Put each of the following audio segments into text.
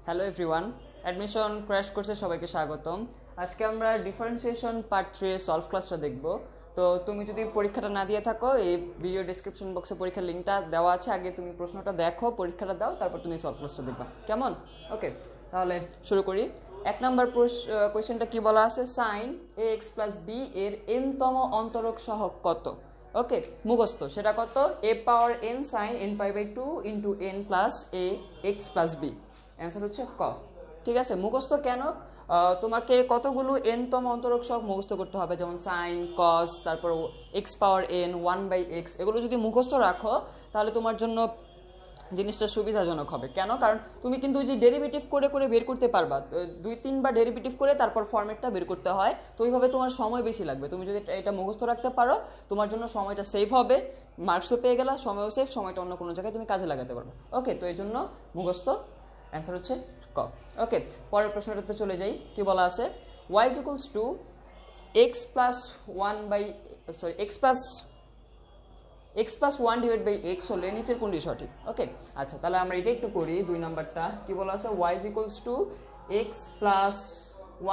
Hello everyone, admission crash কোর্সে সবাইকে স্বাগতম। আজকে আমরা ডিফারেন্সিয়েশন পার্ট 3 এর সলভ ক্লাসটা দেখব। তো তুমি যদি পরীক্ষাটা না দিয়ে থাকো, এই ভিডিও ডেসক্রিপশন বক্সে পরীক্ষার লিঙ্কটা দেওয়া আছে, আগে তুমি প্রশ্নটা দেখো, পরীক্ষাটা দাও, তারপর তুমি সলভ ক্লাসটা দেখবা, কেমন? ওকে, তাহলে শুরু করি। এক নম্বর কোয়েশ্চেনটা কি বলা আছে, sine A x plus B এর এনতম অন্তরক সহগ কত? ওকে, মুখস্থ সেটা কত? A power N sine N pi by 2 into N plus A x plus B. Answer হচ্ছে ক। ঠিক আছে, মুখস্থ কেন? তোমাকে কতগুলো এনতম অন্তরক সহগ মুখস্থ করতে হবে, যেমন সাইন, কস, তারপর এক্স পাওয়ার এন, 1/x, এগুলো যদি মুখস্থ রাখো তাহলে তোমার জন্য জিনিসটা সুবিধাজনক হবে। কেন? কারণ তুমি কিন্তু যে ডেরিভেটিভ করে করে বের করতে পারবা, 2-3 বার ডেরিভেটিভ করে তারপর ফর্মেটটা বের করতে হয়, তো ওইভাবে তোমার সময় বেশি লাগবে। তুমি যদি এটা মুখস্থ রাখতে পারো, তোমার জন্য সময়টা সেভ হবে, মার্কসও পেয়ে গেলা, সময়ও সেভ, সময়টা অন্য কোনো জায়গায় তুমি কাজে লাগাতে পারবে। ওকে, তো এই জন্য মুখস্থ। অ্যান্সার হচ্ছে ক। ওকে, পরের প্রশ্নটাতে চলে যাই। কি বলা আছে, y is equals to x plus 1 divide by x হলে নিচের কোনটি সঠিক? ওকে, আচ্ছা, তাহলে আমরা এটা একটু করি। 2 নাম্বারটা কি বলা আছে, y is equals to x plus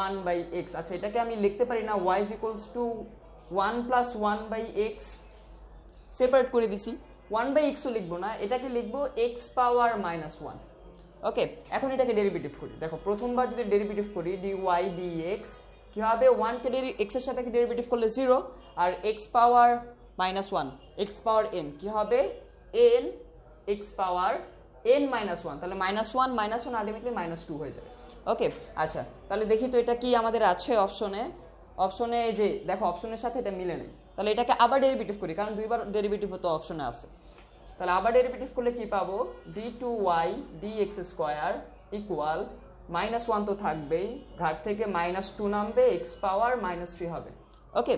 1/x। আচ্ছা, এটাকে আমি লিখতে পারি না y is equals to 1 plus 1/x, separate করে দিছি। 1/x ও লিখবো না, এটাকে লিখবো x পাওয়ার -1। ওকে, এখন এটাকে ডেরিভেটিভ করি। দেখো, প্রথমবার যদি ডেরিভেটিভ করি dy dx, কি হবে? 1 কে x এর সাথে ডেরিভেটিভ করলে 0, আর x পাওয়ার -1, x পাওয়ার n, কি হবে? n x পাওয়ার n -1, তাহলে -1 আলটিমেটলি -2 হয়ে যাবে। ওকে, আচ্ছা, তাহলে দেখি তো এটা কি আমাদের আছে অপশনে। অপশনে এই যে দেখো, অপশনের সাথে এটা মিলে নেই, তাহলে এটাকে আবার ডেরিভেটিভ করি, কারণ দুইবার ডেরিভেটিভ তো অপশনে আছে। তাহলে আবার ডেরিভেটিভ করলে কি পাবো? d2y dx স্কয়ার ইকুয়াল -1 তো থাকবেই, ঘাট থেকে -2 নামবে, x পাওয়ার -3 হবে। ওকে,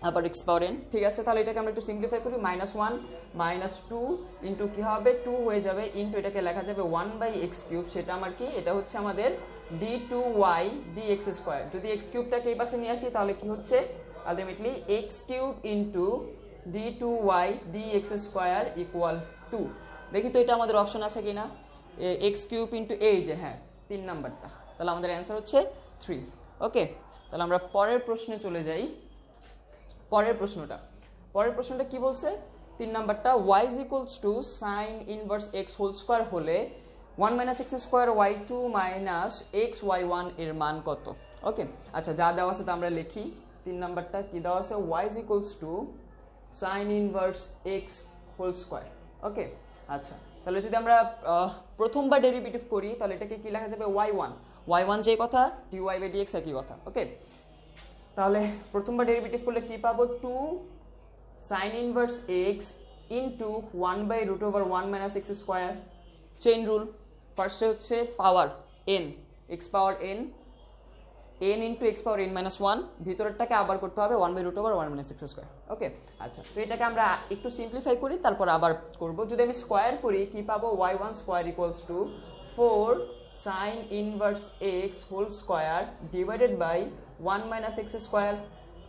আবার x পাওয়ার n। ঠিক আছে, তাহলে এটাকে আমরা একটু সিম্পলিফাই করি। -1 -2 ইন্টু কি হবে? 2 হয়ে যাবে, ইন্টু এটাকে লেখা যাবে 1/x³। সেটা আমার কি? এটা হচ্ছে আমাদের d2y dx স্কয়ার। যদি x কিউবটাকে এই পাশে নিয়ে আসি তাহলে কি হচ্ছে? Ultimately x³ into d2y dx square equal 2। দেখি তো এটা আমাদের অপশন আছে কিনা। x³ ইন্টু এই যে, হ্যাঁ, 3 নাম্বারটা, তাহলে আমাদের অ্যান্সার হচ্ছে 3। ওকে, তাহলে আমরা পরের প্রশ্নে চলে যাই। পরের প্রশ্নটা কি বলছে? 3 নাম্বারটা, y is equals to sin inverse x whole square হলে 1 - x square y2 - x y1 এর মান কত? ওকে, আচ্ছা, যা দেওয়া আছে তা আমরা লিখি। 3 নাম্বারটা কি দেওয়া আছে? y is equals to sin inverse x whole square. Okay, আচ্ছা, তাহলে যদি আমরা প্রথমবার ডেরিভেটিভ করি তাহলে এটাকে কি লেখা যাবে? y1 যে কথা, dy বাই dx একই কথা। ওকে, তাহলে প্রথমবার ডেরিভেটিভ করলে কি পাবো? 2 sin inverse x into 1/√1 - x square. Chain rule, ফার্স্টে হচ্ছে পাওয়ার n, x power n into x power n -1, ভিতরেরটাকে আবার করতে হবে 1/√1 - x স্কয়ার। ওকে, আচ্ছা, তো এটাকে আমরা একটু সিম্পলিফাই করি, তারপর আবার করব। যদি আমি স্কয়ার করি কি পাবো? y1 square equals to 4 sin inverse x whole square divided by 1 - x square,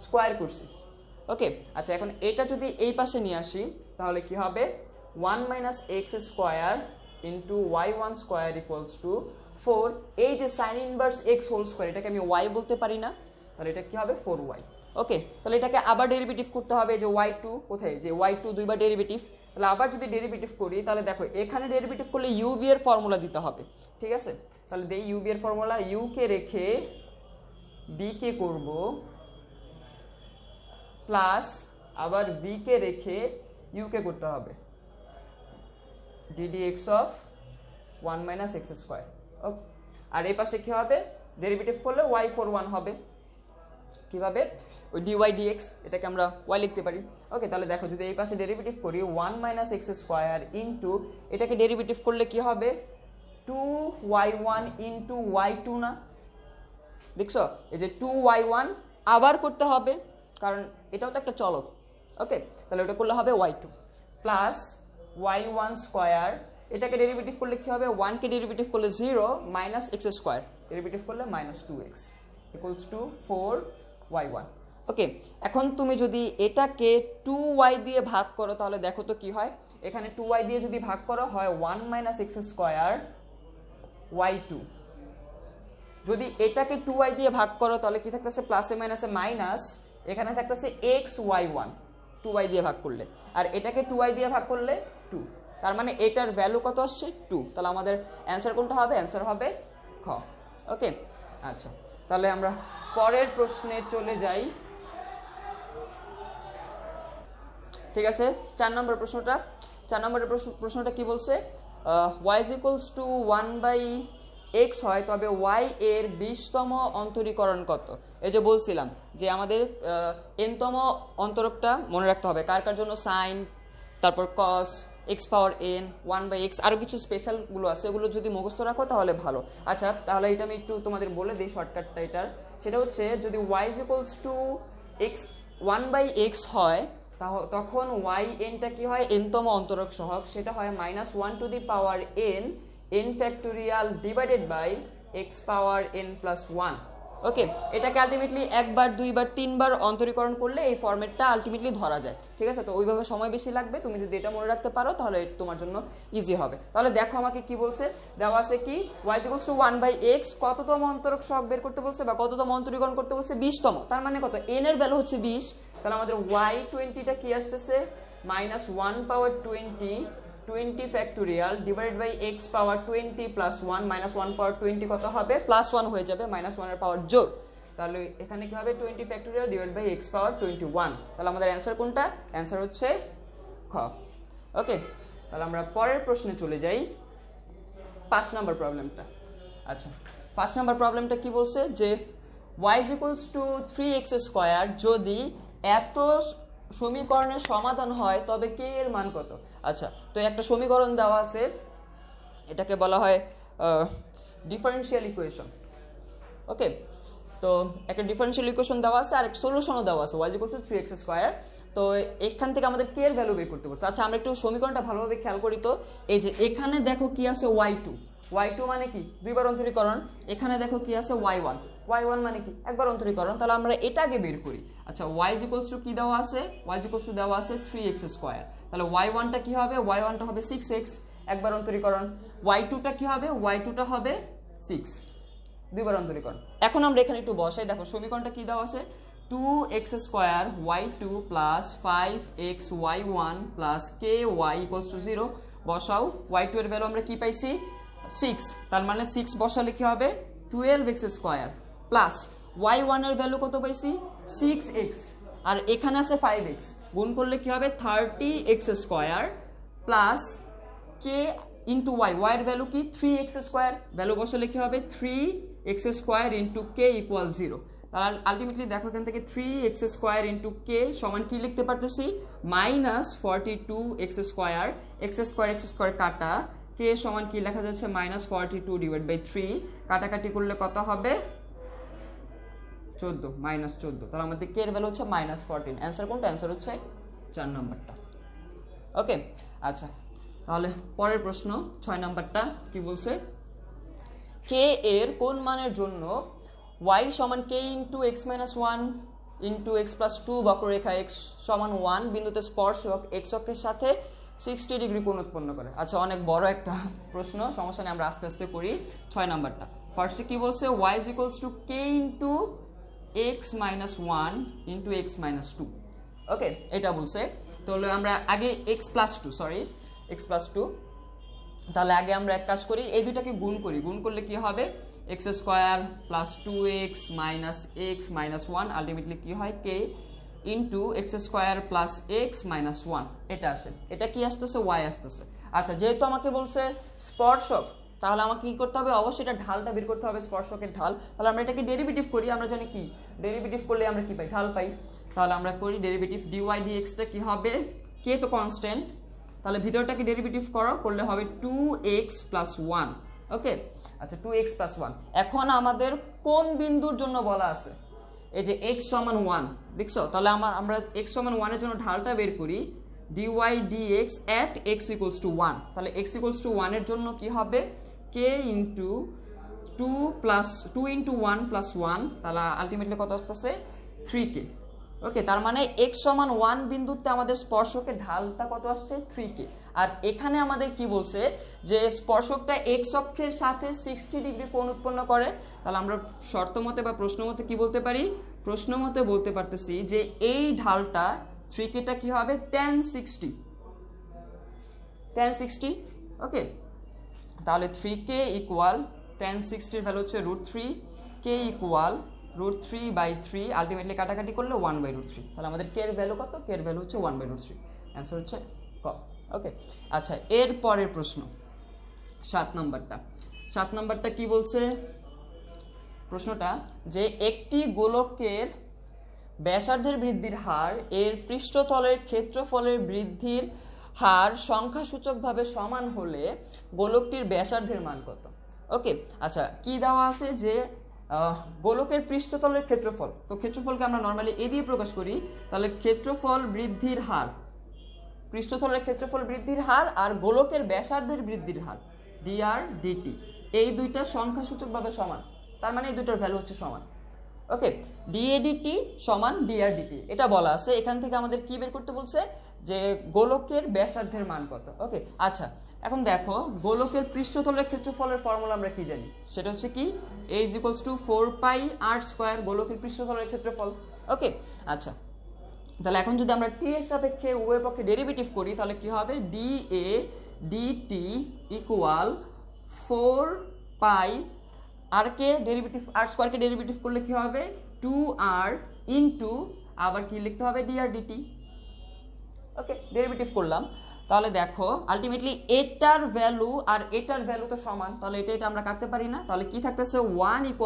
square করছি। ওকে, আচ্ছা, এখন এটা যদি এই পাশে নিয়ে আসি তাহলে কি হবে? 1 - x square into y1 square equals to 4, এই যে sin inverse x whole square, এটাকে আমি y বলতে পারি না, তাহলে এটা কি হবে? 4y। ওকে, তাহলে এটাকে আবার ডেরিভেটিভ করতে হবে, যে y2 কোথায়? যে y2 দুইবার ডেরিভেটিভ, তাহলে আবার যদি ডেরিভেটিভ করি তাহলে দেখো, এখানে ডেরিভেটিভ করলে u_v এর ফর্মুলা দিতে হবে। ঠিক আছে, তাহলে দেই u_v এর ফর্মুলা। u কে রেখে b কে করব, প্লাস আবার v কে রেখে u কে করতে হবে, ddx অফ 1 - x স্কয়ার। ওকে, আর এই পাশে কি হবে? ডেরিভেটিভ করলে y41 হবে। কিভাবে? ওই dy dx, এটাকে আমরা y লিখতে পারি। ওকে, তাহলে দেখো, যদি এই পাশে ডেরিভেটিভ করি 1 - x স্কয়ার ইন্টু এটাকে ডেরিভেটিভ করলে কি হবে? 2y1 ইন্টু y2 না? দেখছো, এই যে 2y1 আবার করতে হবে, কারণ এটাও তো একটা চলক। ওকে, তাহলে ওটা করলে হবে y2 প্লাস y1 স্কয়ার, এটাকে ডেরিভেটিভ করলে কি হবে? 1 কে ডেরিভেটিভ করলে 0 - x স্কয়ার, ডেরিভেটিভ করলে -2x ইকুয়ালস টু 4y1। ওকে, এখন তুমি যদি এটাকে 2y দিয়ে ভাগ করো তাহলে দেখো তো কি হয়। এখানে 2y দিয়ে যদি ভাগ করো হয় 1 - x স্কয়ার y2, যদি এটাকে 2y দিয়ে ভাগ করো তাহলে কি থাকতেছে প্লাসে মাইনাসে মাইনাস, এখানে থাকতেছে xy1 2y দিয়ে ভাগ করলে, আর এটাকে 2y দিয়ে ভাগ করলে 2, তার মানে এটার ভ্যালু কত আসছে 2। তাহলে আমাদের অ্যান্সার কোনটা হবে? অ্যান্সার হবে খ। ওকে, আচ্ছা তাহলে আমরা পরের প্রশ্নে চলে যাই। ঠিক আছে, 4 নম্বর প্রশ্নটা। 4 নম্বরের প্রশ্নটা কি বলছে? y is equals to 1/x হয় তবে y এর 20তম অন্তরীকরণ কত? এই যে বলছিলাম যে আমাদের nতম অন্তরকটা মনে রাখতে হবে, কার কার জন্য সাইন, তারপর cos, x power n, 1/x, আরও কিছু স্পেশালগুলো আছে, এগুলো যদি মুখস্থ রাখো তাহলে ভালো। আচ্ছা তাহলে এটা আমি একটু তোমাদের বলে দিই শর্টকাটটা এটার। সেটা হচ্ছে যদি y is equals to x 1/x হয় তখন y nটা কি হয়? nতম অন্তরক সহগ, সেটা হয় -1 to the power n n factorial divided by x power n plus 1। Okay, এটাকে আলটিমেটলি একবার, দুইবার, তিনবার অন্তরীকরণ করলে এই ফরম্যাটটা আলটিমেটলি ধরা যায়। ঠিক আছে, তো ওইভাবে সময় বেশি লাগবে, তুমি যদি এটা মনে রাখতে পারো তাহলে তোমার জন্য ইজি হবে। তাহলে দেখো আমাকে কি বলছে, দেওয়া আছে কি y = 1/x, কততম অন্তরক সহগ বের করতে বলছে বা কততম অন্তরীকরণ করতে বলছে? 20তম। তার মানে কত? n এর ভ্যালু হচ্ছে 20, তাহলে আমাদের y20টা কি আসতেছে? -1 power 20 factorial divided by x power 20 plus 1, -1 power 20 কত হবে? +1 হয়ে যাবে, -1 এর পাওয়ার জোর। তাহলে এখানে কি হবে? 20 ফ্যাক্টোরিয়াল ডিভাইড বাই x পাওয়ার 21। তাহলে আমাদের অ্যান্সার কোনটা? অ্যান্সার হচ্ছে খ। ওকে, তাহলে আমরা পরের প্রশ্নে চলে যাই, 5 নম্বর প্রবলেমটা। আচ্ছা, 5 নম্বর প্রবলেমটা কি বলছে যে y = 3x² যদি এত সমীকরণের সমাধান হয় তবে k এর মান কত? আচ্ছা, তো একটা সমীকরণ দেওয়া আছে, এটাকে বলা হয় ডিফারেনশিয়াল ইকুয়েশন। ওকে, তো একটা ডিফারেনশিয়াল ইকুয়েশন দেওয়া আছে আর একটা সলিউশনও দেওয়া আছে, y = 3x²। তো এখান থেকে আমাদের k এর ভ্যালু বের করতে বলছে। আচ্ছা, আমরা একটু সমীকরণটা ভালোভাবে খেয়াল করি তো। এই যে এখানে দেখো কি আছে y2 মানে কি? দুইবার অন্তরীকরণ। এখানে দেখো কি আছে y1 মানে কি? একবার অন্তরীকরণ। তাহলে আমরা এটা আগে বের করি। আচ্ছা, y = কি দেওয়া আছে? y = দেওয়া আছে 3x²। তাহলে y1টা কি হবে? y1টা হবে 6x, একবার অন্তরীকরণ। y2টা কি হবে? y2টা হবে 6, দুইবার অন্তরীকরণ। এখন আমরা এখানে একটু বসাই, দেখো সমীকরণটা কি দেওয়া আছে? 2x² y2 plus 5xy1 plus ky = 0 বসাও। y2 এর ভ্যালু আমরা কি পাইছি? 6, তার মানে 6 বসালে কি হবে? 12x² প্লাস y1 এর ভ্যালু কত পাইছি? 6x, আর এখানে আছে 5x, গুণ করলে কি হবে? 30x² plus k into y, y এর ভ্যালু কি? 3x², ভ্যালু বসালে কি হবে? 3x² into k = 0। তাহলে আলটিমেটলি দেখো এখান থেকে 3x² ইন্টু k সমান কি লিখতে পারতেছি? -42x², x² কাটা, k সমান কি লেখা যাচ্ছে? -42 ডিভাইড বাই 3, কাটাকাটি করলে কত হবে? 14, -14। তাহলে আমাদের k এর ভ্যালু হচ্ছে -14। অ্যান্সার কোনটা? অ্যান্সার হচ্ছে 4 নম্বরটা। ওকে, আচ্ছা তাহলে পরের প্রশ্ন 6 নম্বরটা কি বলছে? k এর কোন মানের জন্য y সমান k into x - 1 into x plus 2 বক্ররেখা x সমান 1 বিন্দুতে স্পর্শক x অক্ষের সাথে 60 ডিগ্রি কোণ উৎপন্ন করে। আচ্ছা, অনেক বড় একটা প্রশ্ন, সমস্যা নেই, আমরা আস্তে আস্তে করি। 6 নম্বরটা ফার্স্টে কি বলছে? y = k into x - 1 into x - 2। ওকে, এটা বলছে। তাহলে আমরা আগে x প্লাস 2, তাহলে আগে আমরা এক কাজ করি, এই দুটাকে গুণ করি। গুণ করলে কি হবে? x² plus 2x minus x minus 1, ultimately কি হয়? k into x² plus x minus 1, এটা আসে। এটা কি আসতেছে? y আসতেছে। আচ্ছা, যেহেতু আমাকে বলছে স্পর্শক, তাহলে আমাকে কি করতে হবে? অবশ্যই এটা ঢালটা বের করতে হবে, স্পর্শকের ঢাল। তাহলে আমরা এটাকে ডেরিভেটিভ করি। আমরা জানি কি ডেরিভেটিভ করলে আমরা কি পাই? ঢাল পাই। তাহলে আমরা করি ডেরিভেটিভ, dy dxটা কি হবে? k তো কনস্ট্যান্ট, তাহলে ভিতরটাকে ডেরিভেটিভ করলে হবে 2x প্লাস 1। ওকে, আচ্ছা 2x প্লাস 1। এখন আমাদের কোন বিন্দুর জন্য বলা আছে? এই যে x সমান 1, দেখছো? তাহলে আমরা x সমান 1 এর জন্য ঢালটা বের করি, dy dx at x = 1। তাহলে x = 1 এর জন্য কি হবে? k ইন্টু 2 ইন্টু 1 প্লাস 1, তাহলে আলটিমেটলি কত আসতেছে? 3k। ওকে, তার মানে x সমান 1 বিন্দুতে আমাদের স্পর্শকের ঢালটা কত আসছে 3k। আর এখানে আমাদের কি বলছে যে স্পর্শকটা x অক্ষের সাথে 60 ডিগ্রি কোণ উৎপন্ন করে। তাহলে আমরা শর্ত মতে বা প্রশ্ন মতে কি বলতে পারি, প্রশ্ন মতে বলতে পারতেছি যে এই ঢালটা 3k টা কি হবে tan 60। ওকে, তাহলে 3k ইকুয়াল tan 60 এর ভ্যালু হচ্ছে √3, k ইকুয়াল √3/3, আলটিমেটলি কাটাকাটি করলে 1/√3। তাহলে আমাদের k এর ভ্যালু কত, k এর ভ্যালু হচ্ছে 1/√3। অ্যান্সার হচ্ছে ক। ওকে, আচ্ছা এর পরের প্রশ্ন 7 নম্বরটা কি বলছে প্রশ্নটা, যে একটি গোলকের ব্যাসার্ধের বৃদ্ধির হার এর পৃষ্ঠতলের ক্ষেত্রফলের বৃদ্ধির হার সংখ্যাসূচকভাবে সমান হলে গোলকটির ব্যাসার্ধের মান কত। ওকে, আচ্ছা কি দেওয়া আছে যে গোলকের পৃষ্ঠতলের ক্ষেত্রফল, তো ক্ষেত্রফলকে আমরা নর্মালি এ দিয়ে প্রকাশ করি। তাহলে ক্ষেত্রফল বৃদ্ধির হার, পৃষ্ঠতলের ক্ষেত্রফল বৃদ্ধির হার আর গোলকের ব্যাসার্ধের বৃদ্ধির হার dr dt, এই দুইটা সংখ্যাসূচকভাবে সমান, তার মানে এই দুটোর ভ্যালু হচ্ছে সমান। ওকে, dA dt সমান dr dt, এটা বলা আছে। এখান থেকে আমাদের কি বের করতে বলছে, যে গোলকের ব্যাসার্ধের মান কত। ওকে, আচ্ছা এখন দেখো গোলকের পৃষ্ঠতলের ক্ষেত্রফলের ফর্মুলা আমরা কি জানি, সেটা হচ্ছে কি a = 4πr², গোলকের পৃষ্ঠতলের ক্ষেত্রফল। ওকে, আচ্ছা তাহলে এখন যদি আমরা t এর সাপেক্ষে উভয় পক্ষে ডেরিভেটিভ করি তাহলে কি হবে, dA dt ইকুয়াল 4π আর কে ডেরিভেটিভ, r² কে ডেরিভেটিভ করলে কি হবে 2r ইনটু আবার কি লিখতে হবে dr dt। ওকে, ডেরিভেটিভ করলাম, তাহলে দেখো আলটিমেটলি এটার ভ্যালু আর এটার ভ্যালু তো সমান, তাহলে এটা আমরা কাটতে পারি না। তাহলে কি থাকতেছে 1 =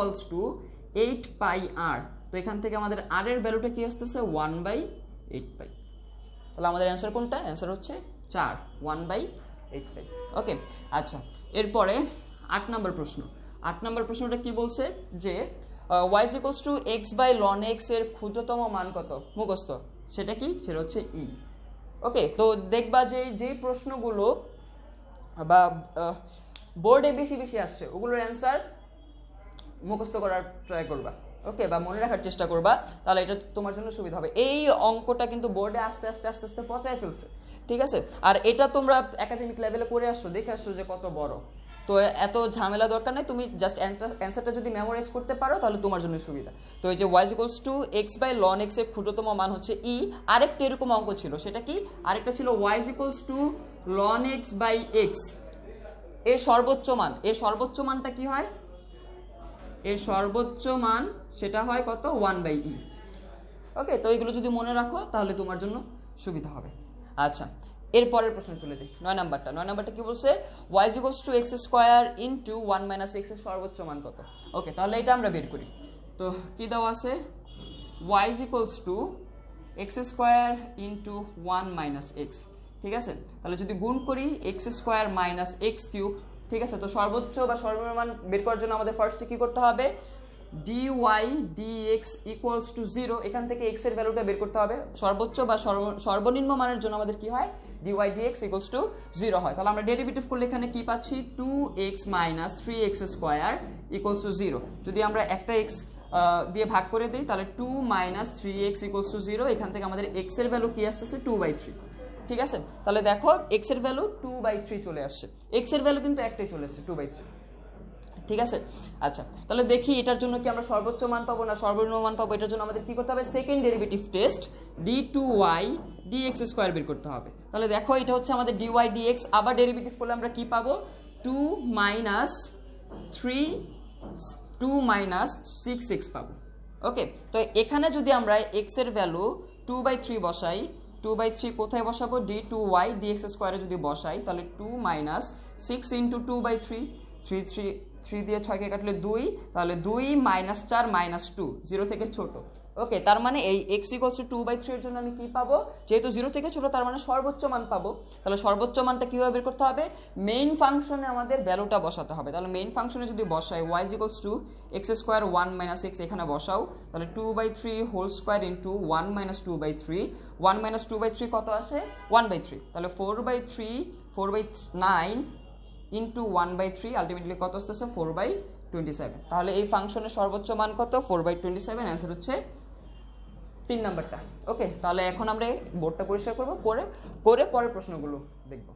8πr, তো এখান থেকে আমাদের r এর ভ্যালুটা কি আসতেছে 1/8π। তাহলে আমাদের অ্যান্সার কোনটা, অ্যান্সার হচ্ছে 4, 1/8π। ওকে, আচ্ছা এরপরে 8 নম্বর প্রশ্নটা কি বলছে, যে y = x/ln x এর ক্ষুদ্রতম মান কত, মুখস্থ, সেটা কি, সেটা হচ্ছে e। ওকে, তো দেখবা যে যেই প্রশ্নগুলো বা বোর্ডে বেশি আসছে ওগুলোর অ্যান্সার মুখস্থ করার ট্রাই করবা। ওকে, বা মনে রাখার চেষ্টা করবা, তাহলে এটা তোমার জন্য সুবিধা হবে। এই অঙ্কটা কিন্তু বোর্ডে আস্তে আস্তে পচায় ফেলছে, ঠিক আছে। আর এটা তোমরা একাডেমিক লেভেলে করে আসছো, দেখে আসছো যে কত বড়, তো এত ঝামেলা দরকার নেই, তুমি জাস্ট অ্যান্সারটা যদি মেমোরাইজ করতে পারো তাহলে তোমার জন্য সুবিধা। তো এই যে y = x/ln x এর ক্ষুদ্রতম মান হচ্ছে e। আরেকটা এরকম অঙ্ক ছিল, সেটা কি, আরেকটা ছিল y = ln x/x এর সর্বোচ্চ মান, এর সর্বোচ্চ মানটা কি হয়, এর সর্বোচ্চ মান সেটা হয় কত 1/e। ওকে, তো এগুলো যদি মনে রাখো তাহলে তোমার জন্য সুবিধা হবে। আচ্ছা এরপরের প্রশ্ন চলে যাই 9 নাম্বারটা কি বলছে, y = x² ইনটু 1 - x এর সর্বোচ্চ মান কত। ওকে, তাহলে এটা আমরা বের করি। তো কি দেওয়া আছে, y = x² ইনটু 1 - x, ঠিক আছে। তাহলে যদি গুণ করি x² - x³, ঠিক আছে। তো সর্বোচ্চ বা সর্বনিম্ন মান বের করার জন্য আমাদের ফার্স্টে কি করতে হবে, dy dx = 0, এখান থেকে x এর ভ্যালুটা বের করতে হবে। সর্বোচ্চ বা সর্বনিম্ন মানের জন্য আমাদের কি হয়, dy dx = 0 হয়। তাহলে আমরা ডেরিভেটিভ করলে এখানে কি পাচ্ছি, 2x - 3x² = 0। যদি আমরা একটা x দিয়ে ভাগ করে দিই তাহলে 2 - 3x = 0, এখান থেকে আমাদের x এর ভ্যালু কি আসতেছে 2/3, ঠিক আছে। তাহলে দেখো x এর ভ্যালু 2/3 চলে আসছে, x এর ভ্যালু কিন্তু একটাই চলে আসছে 2/3, ঠিক আছে। আচ্ছা তাহলে দেখি এটার জন্য কি আমরা সর্বোচ্চ মান পাবো না সর্বনিম্ন মান পাবো, এটার জন্য আমাদের কি করতে হবে, second derivative test d2y dx² বের করতে হবে। তাহলে দেখো এটা হচ্ছে আমাদের dy dx, আবার ডেরিভেটিভ করলে আমরা কি পাবো 2 - 6x পাবো। ওকে, তো এখানে যদি আমরা x এর ভ্যালু 2/3 বসাই, 2/3 কোথায় বসাবো, d2y dx² যদি বসাই তাহলে 2 - 6 × 2/3, 3 দিয়ে 6কে কাটলে 2, তাহলে 2 - 4 - 2, 0 থেকে ছোট। ওকে, তার মানে এই x = 2/3 এর জন্য আমি কি পাবো, যেহেতু 0 থেকে ছোট তার মানে সর্বোচ্চ মান পাবো। তাহলে সর্বোচ্চ মানটা কিভাবে বের করতে হবে, মেইন ফাংশনে আমাদের ভ্যালুটা বসাতে হবে। তাহলে মেইন ফাংশনে যদি বসাই y = x² 1 - x এখানে বসাও, তাহলে 2/3 হোল স্কয়ার ইনটু 1 - 2/3, 1 - 2/3 কত আসে 1/3, তাহলে 4/9 ইনটু 1/3 আলটিমেটলি কত আসতেছে 4/27। তাহলে এই ফাংশনের সর্বোচ্চ মান কত 4/27, অ্যান্সার হচ্ছে 3 নাম্বারটা। ওকে, তাহলে এখন আমরা বোর্ডটা পরিষ্কার করব, করে পরের প্রশ্নগুলো দেখব।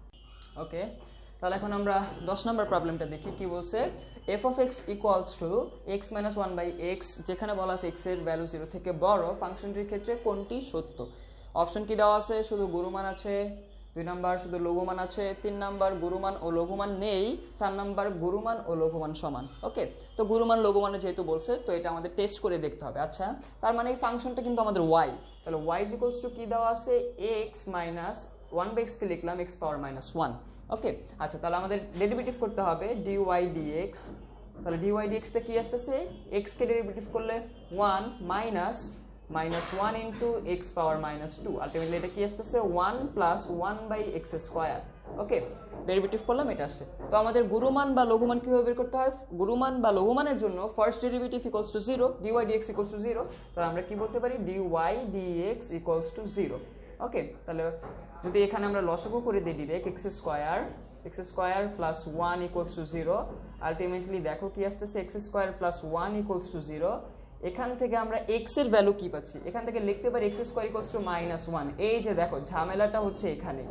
ওকে, তাহলে এখন আমরা 10 নম্বর প্রবলেমটা দেখি কি বলছে। f of x equals to x minus 1 by x, যেখানে বলা আছে x এর ভ্যালু 0 থেকে বড়, ফাংশনটির ক্ষেত্রে কোনটি সত্য? অপশন কি দেওয়া আছে? শুধু গুরুমান আছে, 2 নাম্বার শুধু লঘুমান আছে, 3 নাম্বার গুরুমান ও লঘুমান নেই, 4 নাম্বার গুরুমান ও লঘুমান সমান। ওকে, তো গুরুমান লঘুমানে যেহেতু বলছে, তো এটা আমাদের টেস্ট করে দেখতে হবে। আচ্ছা, তার মানে এই ফাংশনটা কিন্তু আমাদের y, তাহলে y is equals to কি দেওয়া আছে? x minus 1 by x কে লিখলাম x পাওয়ার -1। ওকে, আচ্ছা, তাহলে আমাদের ডেরিভেটিভ করতে হবে dy dx। তাহলে dy dx টা কি আসতেছে? x কে ডেরিভেটিভ করলে 1 -1 ইনটু x পাওয়ার -2, আলটিমেটলি এটা কি আসতেছে? 1 plus 1 by x square. Okay, derivative করলাম, এটা আসছে। তো আমাদের গুরুমান বা লঘুমান কিভাবে বের করতে হয়? গুরুমান বা লঘুমানের জন্য first derivative equals to 0, dy dx equals to 0। তাহলে আমরা কি বলতে পারি? dy dx equals to 0। ওকে, তাহলে যদি এখানে আমরা লসাগু করে দিই direct x square plus 1 equals to 0, ultimately দেখো কি আসতেছে? x square plus 1 equals to 0। এখান থেকে আমরা x এর ভ্যালু কি পাচ্ছি? এখান থেকে লিখতে পারি x স্কোয়ার ইকুয়ালস টু -1। এই যে দেখো ঝামেলাটা হচ্ছে এখানে।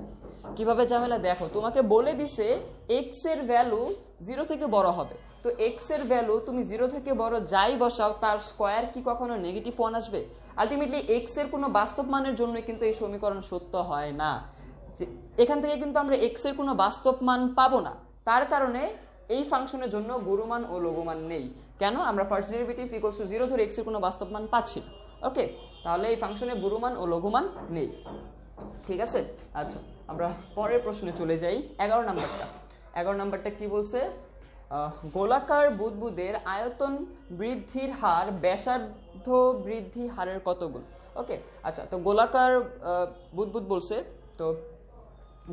কিভাবে ঝামেলা? দেখো, তোমাকে বলে দিছে x এর ভ্যালু 0 থেকে বড় হবে, তো x এর ভ্যালু তুমি 0 থেকে বড় যাই বসাও, তার স্কোয়ার কি কখনো নেগেটিভ 1 আসবে? আলটিমেটলি x এর কোনো বাস্তব মানের জন্য কিন্তু এই সমীকরণ সত্য হয় না। এখান থেকে কিন্তু আমরা x এর কোনো বাস্তব মান পাবো না, তার কারণে এই ফাংশনের জন্য গুরুমান ও লঘুমান নেই। কেন? আমরা ফার্স্ট ডেরিভেটিভ ইকুয়ালস টু 0 ধরে x এর কোনো বাস্তব মান পাচ্ছি না। ওকে, তাহলে এই ফাংশনে গুরুমান ও লঘুমান নেই। ঠিক আছে, আচ্ছা, আমরা পরের প্রশ্নে চলে যাই। 11 নাম্বারটা কি বলছে? গোলাকার বুদবুদের আয়তন বৃদ্ধির হার ব্যাসার্ধ বৃদ্ধি হারের কত গুণ? ওকে, আচ্ছা, তো গোলাকার বুদবুদ বলছে, তো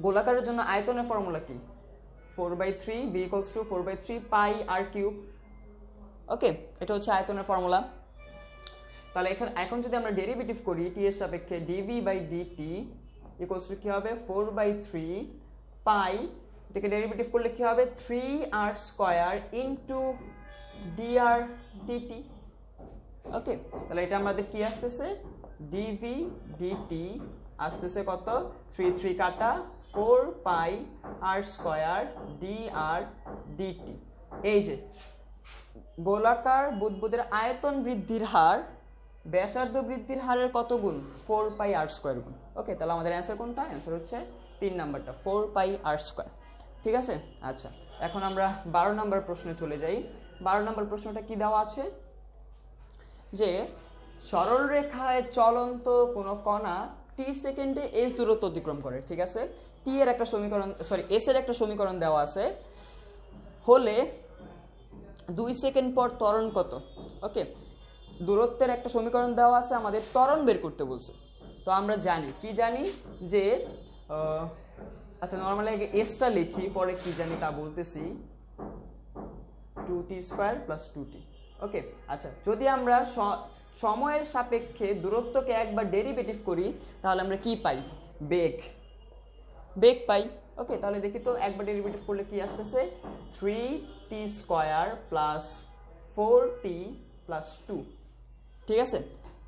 গোলাকারের জন্য আয়তনের ফর্মুলা কি? 4/3 b equals to 4/3 pi r cube. Okay, এটা হচ্ছে আয়তনের ফর্মুলা। তাহলে এখন যদি আমরা ডেরিভেটিভ করি t এর সাপেক্ষে dv by dt equals to কি হবে? 4/3 পাই, এটাকে ডেরিভেটিভ করলে কি হবে? 3r square into dr dt। ওকে, তাহলে এটা আমাদের কি আসতেছে? dv dt আসতেছে কত? 3 কাটা 4 পাই r স্কয়ার dr dt। এই যে গোলাকার বুদবুদের আয়তন বৃদ্ধির হার ব্যাসার্ধ বৃদ্ধির হারের কত গুণ? 4 পাই r স্কয়ার গুণ। ওকে, তাহলে আমাদের অ্যান্সার কোনটা? অ্যান্সার হচ্ছে 3 নাম্বারটা, 4 পাই r স্কয়ার। ঠিক আছে, আচ্ছা, এখন আমরা 12 নম্বর প্রশ্নে চলে যাই। 12 নম্বর প্রশ্নটা কি দেওয়া আছে? যে সরল রেখায় চলন্ত কোনো কণা t সেকেন্ডে s দূরত্ব অতিক্রম করে। ঠিক আছে, t এর একটা সমীকরণ, s এর একটা সমীকরণ দেওয়া আছে, হলে 2 সেকেন্ড পর ত্বরণ কত? ওকে, দূরত্বের একটা সমীকরণ দেওয়া আছে, আমাদের ত্বরণ বের করতে বলছে। তো আমরা জানি কি জানি যে আচ্ছা, নরমালি আগে এসটা লিখি, পরে কি জানি তা বলতেছি, 2t স্কয়ার প্লাস 2t। ওকে, আচ্ছা, যদি আমরা সময়ের সাপেক্ষে দূরত্বকে একবার ডেরিভেটিভ করি, তাহলে আমরা কি পাই? বেগ পাই। ওকে, তাহলে দেখি তো একবার ডেরিভেটিভ করলে কি আসতেছে? 3t square plus 4t plus 2। ঠিক আছে,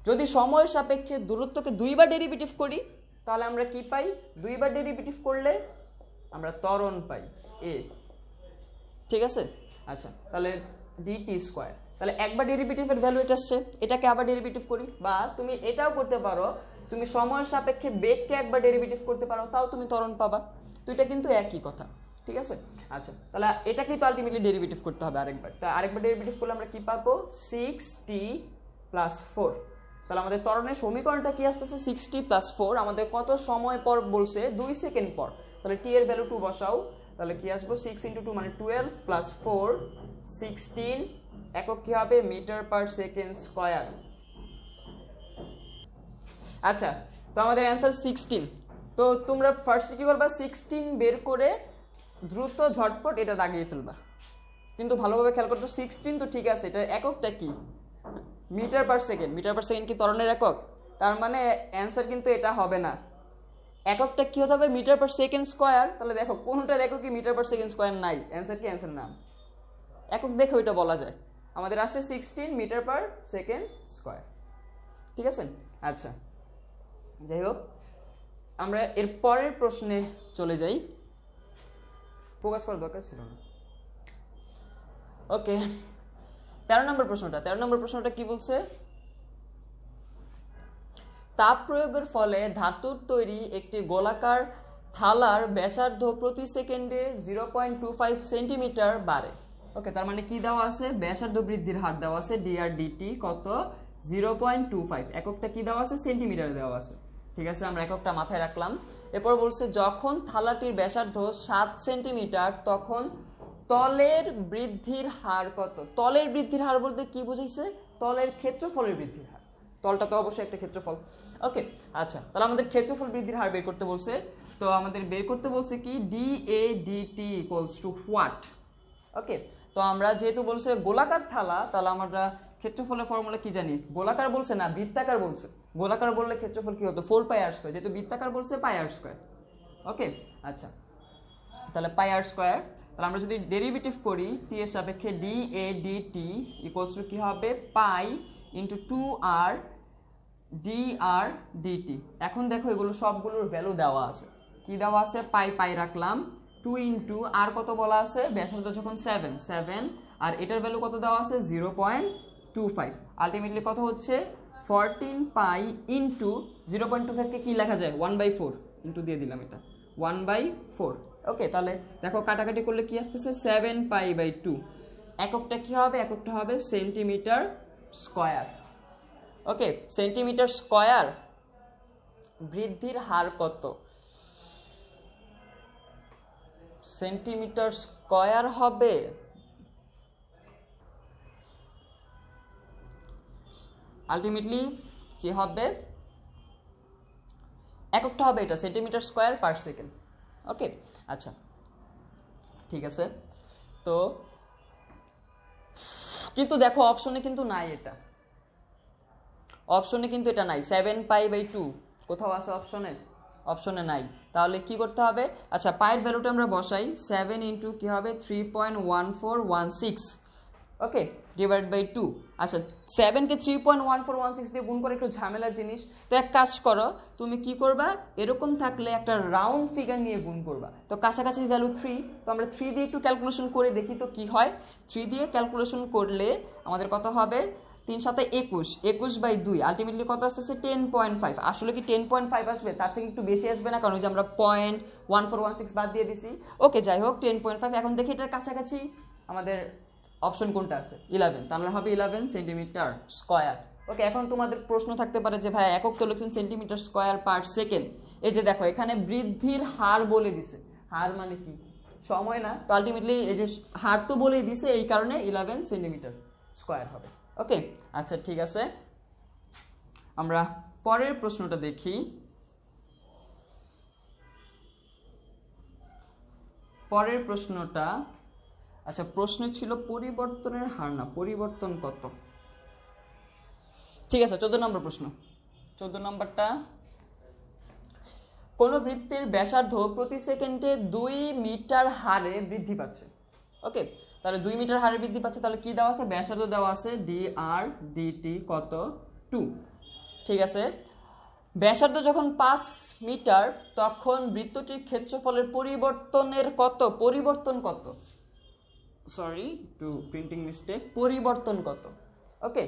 যদি সময়ের সাপেক্ষে দূরত্বকে দুইবার ডেরিভেটিভ করি, তাহলে আমরা কি পাই? দুইবার ডেরিভেটিভ করলে আমরা ত্বরণ পাই a। ঠিক আছে, আচ্ছা, তাহলে dt স্কয়ার, তাহলে একবার ডেরিভেটিভের ভ্যালু এটা আসছে, এটাকে আবার ডেরিভেটিভ করি, বা তুমি এটাও করতে পারো, তুমি সময়ের সাপেক্ষে বেগকে একবার ডেরিভেটিভ করতে পারো, তাও তুমি ত্বরণ পাবা। তো এটা কিন্তু একই কথা। ঠিক আছে, আচ্ছা, তাহলে এটাকেই তো আলটিমেটলি ডেরিভেটিভ করতে হবে আরেকবার। তা আরেকবার ডেরিভেটিভ করলে আমরা কি পাবো? 6t plus 4। তাহলে আমাদের ত্বরণের সমীকরণটা কি আসতেছে? 6t plus 4। আমাদের কত সময় পর বলছে? 2 সেকেন্ড পর। তাহলে t এর ভ্যালু 2 বসাও, তাহলে কি আসবো? 6 × 2 মানে 12 প্লাস 4 16, একক কি হবে? Metre per second square. আচ্ছা, তো আমাদের অ্যান্সার 16। তো তোমরা ফার্স্টে কি করবা? 16 বের করে দ্রুত ঝটপট এটা দাগিয়ে ফেলবা, কিন্তু ভালোভাবে খেয়াল করতো। 16 তো ঠিক আছে, এটার এককটা কি? Metre per second. Metre per second কি ত্বরণের একক? তার মানে অ্যান্সার কিন্তু এটা হবে না। এককটা কি হতে হবে? Metre per second square. তাহলে দেখো কোনটার এককই মিটার পার সেকেন্ড স্কয়ার নাই, অ্যান্সার কি? অ্যান্সার নাম একক দেখে ওইটা বলা যায়। আমাদের আসছে 16 মিটার পার সেকেন্ড স্কয়ার। ঠিক আছে, আচ্ছা, যাই হোক আমরা এর পরের প্রশ্নে চলে যাই, ফোকাস করার দরকার ছিল না। ওকে, 13 নম্বর প্রশ্নটা কি বলছে? তাপ প্রয়োগের ফলে ধাতুর তৈরি একটি গোলাকার থালার ব্যাসার্ধ প্রতি সেকেন্ডে 0.25 সেন্টিমিটার বাড়ে। ওকে, তার মানে কি দেওয়া আছে? ব্যাসার্ধ বৃদ্ধির হার দেওয়া আছে dr dt কত? 0.25। এককটা কি দেওয়া আছে? সেন্টিমিটার দেওয়া আছে। ঠিক আছে, আমরা এককটা মাথায় রাখলাম। এরপর বলছে যখন থালাটির ব্যাসার্ধ 7 সেন্টিমিটার তখন তলের বৃদ্ধির হার কত? তলের বৃদ্ধির হার বলতে কি বুঝাইছে? তলের ক্ষেত্রফলের বৃদ্ধির হার। তলটা তো অবশ্যই একটা ক্ষেত্রফল। ওকে, আচ্ছা, তাহলে আমাদের ক্ষেত্রফল বৃদ্ধির হার বের করতে বলছে। তো আমাদের বের করতে বলছে কি dA dt equals to what? Okay, তো আমরা যেহেতু বলছে গোলাকার থালা, তাহলে আমরা ক্ষেত্রফলের ফর্মুলা কি জানি? গোলাকার বলছে না, বৃত্তাকার বলছে। গোলাকার বললে ক্ষেত্রফল কি হতো? 4πr², যেহেতু বৃত্তাকার বলছে πr²। ওকে, আচ্ছা, তাহলে πr²। তাহলে আমরা যদি ডেরিভেটিভ করি t এর সাপেক্ষে dA dt ইকুয়ালস টু কি হবে? Pi into 2r dr dt। এখন দেখো এগুলো সবগুলোর ভ্যালু দেওয়া আছে। কি দেওয়া আছে? পাই রাখলাম, 2 ইন্টু আর কত বলা আছে? ব্যাসার্ধ যখন 7 আর এটার ভ্যালু কত দেওয়া আছে? 0.25। আলটিমেটলি কত হচ্ছে? 14 পাই ইন্টু 0.25 কে কি লেখা যায়? 1/4 ইন্টু দিয়ে দিলাম এটা 1/4। ওকে, তাহলে দেখো কাটাকাটি করলে কি আসতেছে? 7π/2। এককটা কি হবে? এককটা হবে সেন্টিমিটার স্কয়ার। ওকে, সেন্টিমিটার স্কয়ার বৃদ্ধির হার কত? সেন্টিমিটার স্কয়ার হবে আলটিমেটলি কি হবে? এককটা হবে এটা সেন্টিমিটার স্কয়ার পার সেকেন্ড। ওকে, আচ্ছা, ঠিক আছে। তো কিন্তু দেখো অপশনে কিন্তু নাই, এটা অপশনে কিন্তু এটা নাই। 7π/2 কোথাও আছে অপশনে? অপশনে নাই। তাহলে কি করতে হবে? আচ্ছা, পায়ের ভ্যালুটা আমরা বসাই। 7 ইন্টু কি হবে? 3.1416। ওকে, ডিভাইড বাই 2। আচ্ছা, 7কে 3.1416 দিয়ে গুণ করে একটু ঝামেলার জিনিস। তো এক কাজ করো, তুমি কি করবা? এরকম থাকলে একটা রাউন্ড ফিগার নিয়ে গুণ করবা। তো কাছাকাছি ভ্যালু 3, তো আমরা 3 দিয়ে একটু ক্যালকুলেশন করে দেখি তো কি হয়। 3 দিয়ে ক্যালকুলেশন করলে আমাদের কত হবে? 3 7 21, 21/2 আলটিমেটলি কত আসতেছে? 10.5। আসলে কি 10.5 আসবে? তার থেকে একটু বেশি আসবে না, কারণ ওই যে আমরা 0.1416 বাদ দিয়ে দিছি। ওকে, যাই হোক 10.5। এখন দেখি এটার কাছাকাছি আমাদের অপশন কোনটা আছে? 11। তাহলে হবে 11 সেন্টিমিটার স্কয়ার। ওকে, এখন তোমাদের প্রশ্ন থাকতে পারে যে ভাই একক তো লিখছেন সেন্টিমিটার স্কয়ার পার সেকেন্ড। এই যে দেখো এখানে বৃদ্ধির হার বলে দিছে। হার মানে কি? সময় না? তো আলটিমেটলি এই যে হার তো বলেই দিছে, এই কারণে 11 সেন্টিমিটার স্কয়ার হবে। ওকে, আচ্ছা, ঠিক আছে, আমরা পরের প্রশ্নটা দেখি। পরের প্রশ্নটা, আচ্ছা, প্রশ্ন ছিল পরিবর্তনের হার না, পরিবর্তন কত। ঠিক আছে, 14 নম্বর প্রশ্ন। 14 নম্বরটা, কোন বৃত্তের ব্যাসার্ধ প্রতি সেকেন্ডে 2 মিটার হারে বৃদ্ধি পাচ্ছে। ওকে, তাহলে 2 মিটার হারে বৃদ্ধি পাচ্ছে। তাহলে কি দেওয়া আছে? ব্যাসার্ধ দেওয়া আছে dr dt কত? 2। ঠিক আছে, ব্যাসার্ধ যখন 5 মিটার তখন বৃত্তটির ক্ষেত্রফলের পরিবর্তনের কত? পরিবর্তন কত? Sorry, to printing mistake. পরিবর্তন কত? ওকে,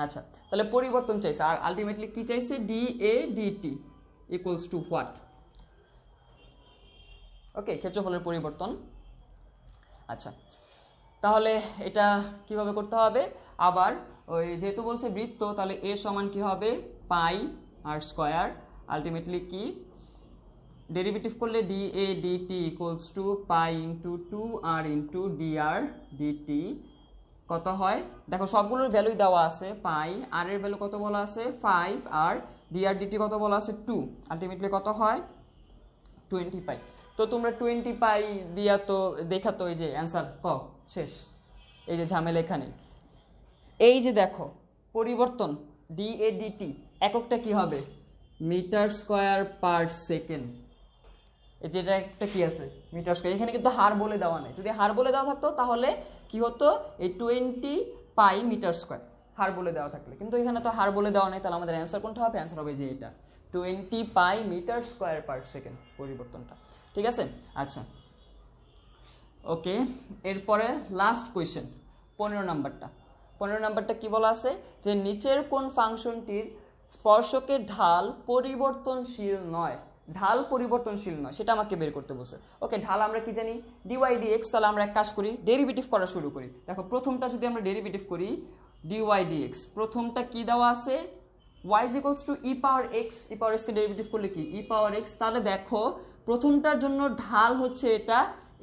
আচ্ছা, তাহলে পরিবর্তন চাইছে, আর আলটিমেটলি কি চাইছে? dA dt equals to what? Okay, ক্ষেত্রফলের পরিবর্তন। আচ্ছা, তাহলে এটা কিভাবে করতে হবে? আবার ওই যেহেতু বলছে বৃত্ত, তাহলে a সমান কি হবে? পাই আর স্কয়ার। আলটিমেটলি কি ডেরিভেটিভ করলে dA dt equals two pi into 2r into dr dt কত হয়? দেখো সবগুলোর ভ্যালুই দেওয়া আছে। পাই, আর এর ভ্যালু কত বলা আছে? 5, আর dr dt কত বলা আছে? 2। আলটিমেটলি কত হয়? 20 পাই। তো তোমরা 20 পাই দিয়া তো দেখা তো এই যে অ্যান্সার শেষ। এই যে ঝামেলা এখানে। এই যে দেখো পরিবর্তন dA dt এককটা কি হবে? Metre square per second. এই যেটা একটা কি আছে? Metre square. এখানে কিন্তু হার বলে দেওয়া নেই। যদি হার বলে দেওয়া থাকতো তাহলে কি হতো? এই 20 পাই মিটার স্কয়ার। হার বলে দেওয়া থাকলে, কিন্তু এখানে তো হার বলে দেওয়া নেই, তাহলে আমাদের অ্যান্সার কোনটা হবে? অ্যান্সার হবে যে এটা 20 পাই মিটার স্কোয়ার পার সেকেন্ড পরিবর্তনটা। ঠিক আছে, আচ্ছা ওকে। এরপরে লাস্ট কোয়েশ্চেন 15 নাম্বারটা কি বলা আছে যে নিচের কোন ফাংশনটির স্পর্শকের ঢাল পরিবর্তনশীল নয়? ঢাল পরিবর্তনশীল নয় সেটা আমাকে বের করতে বলছে। ওকে, ঢাল আমরা কি জানি? Dy dx. তাহলে আমরা এক কাজ করি, ডেরিভেটিভ করা শুরু করি। দেখো প্রথমটা যদি আমরা ডেরিভেটিভ করি ডিওয়াই ডিএক্স, প্রথমটা কি দেওয়া আছে? y is equals to e power x, e power x K derivative করলে কি e power x। তাহলে দেখো প্রথমটার জন্য ঢাল হচ্ছে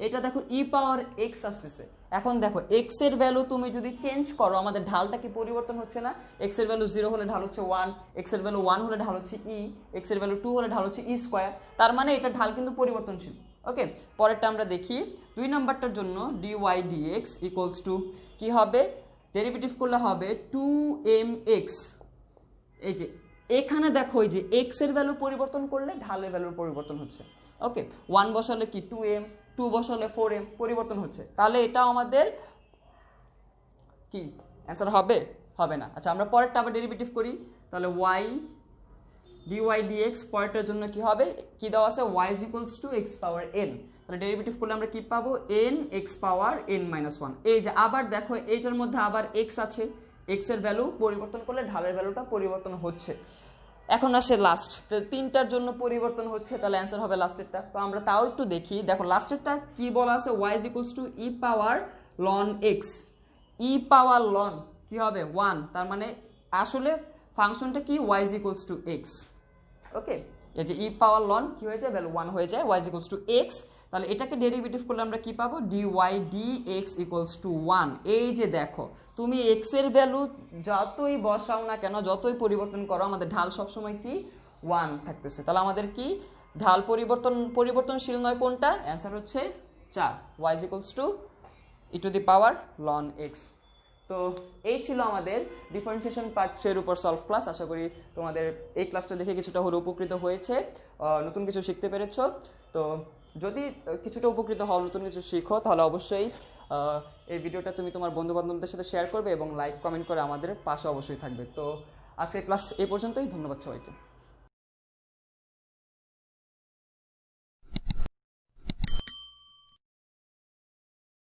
এটা দেখো e power x আসতেছে। এখন দেখো x এর ভ্যালু তুমি যদি চেঞ্জ করো, আমাদের ঢালটা কি পরিবর্তন হচ্ছে না? x এর ভ্যালু 0 হলে ঢাল হচ্ছে 1, x এর ভ্যালু 1 হলে ঢাল হচ্ছে e, x এর ভ্যালু 2 হলে ঢাল হচ্ছে e স্কয়ার। তার মানে এটা ঢাল কিন্তু পরিবর্তনশীল। ওকে, পরেরটা আমরা দেখি 2 নাম্বারটার জন্য dy dx ইকুয়ালস টু কি হবে? ডেরিভেটিভ করলে হবে 2mx। এই যে এখানে দেখো এই যে x এর ভ্যালু পরিবর্তন করলে ঢালের ভ্যালুর পরিবর্তন হচ্ছে। ওকে, 1 বসালে কি 2m, 2 বসালে 4m পরিবর্তন হচ্ছে। তাহলে এটা আমাদের কি অ্যান্সার হবে? হবে না। আচ্ছা আমরা পরেরটা আবার ডেরিভেটিভ করি, তাহলে y dy dx পরেরটার জন্য কি হবে? কি দেওয়া আছে? y is equals to x power n। তাহলে ডেরিভেটিভ করলে আমরা কি পাবো? n x power n minus 1। এই যে আবার দেখো এইটার মধ্যে আবার x আছে, x এর ভ্যালু পরিবর্তন করলে ঢালের ভ্যালুটা পরিবর্তন হচ্ছে। এখন আসে লাস্ট, তিনটার জন্য পরিবর্তন হচ্ছে, তাহলে অ্যান্সার হবে লাস্টেরটা। তো আমরা তাও একটু দেখি। দেখো লাস্টেরটা কি বলা আছে? y is equals to e power ln x। e power ln কি হবে? 1। তার মানে আসলে ফাংশনটা কি? y is equals to x। ওকে, এই যে e পাওয়ার ln কি হয়ে যায়? ভ্যালু 1 হয়ে যায়, y is equals to x। তাহলে এটাকে ডেরিভেটিভ করলে আমরা কি পাবো? dy dx equals to 1। এই যে দেখো তুমি x এর ভ্যালু যতই বসাও না কেন, যতই পরিবর্তন করো, আমাদের ঢাল সবসময় কি 1 থাকতেছে। তাহলে আমাদের কি ঢাল পরিবর্তনশীল নয় কোনটা? অ্যান্সার হচ্ছে 4, y is equals to e to the power ln x। তো এই ছিল আমাদের ডিফারেন্সিয়েশন পার্ট 6 এর উপর সলভ ক্লাস। আশা করি তোমাদের এই ক্লাসটা দেখে কিছুটা হলেও উপকৃত হয়েছে, নতুন কিছু শিখতে পেরেছো। তো যদি কিছুটা উপকৃত হও, নতুন কিছু শিখো, তাহলে অবশ্যই এই ভিডিওটা তুমি তোমার বন্ধুবান্ধবদের সাথে শেয়ার করবে এবং লাইক কমেন্ট করে আমাদের পাশে অবশ্যই থাকবে। তো আজকে ক্লাস এই পর্যন্তই, ধন্যবাদ সবাইকে।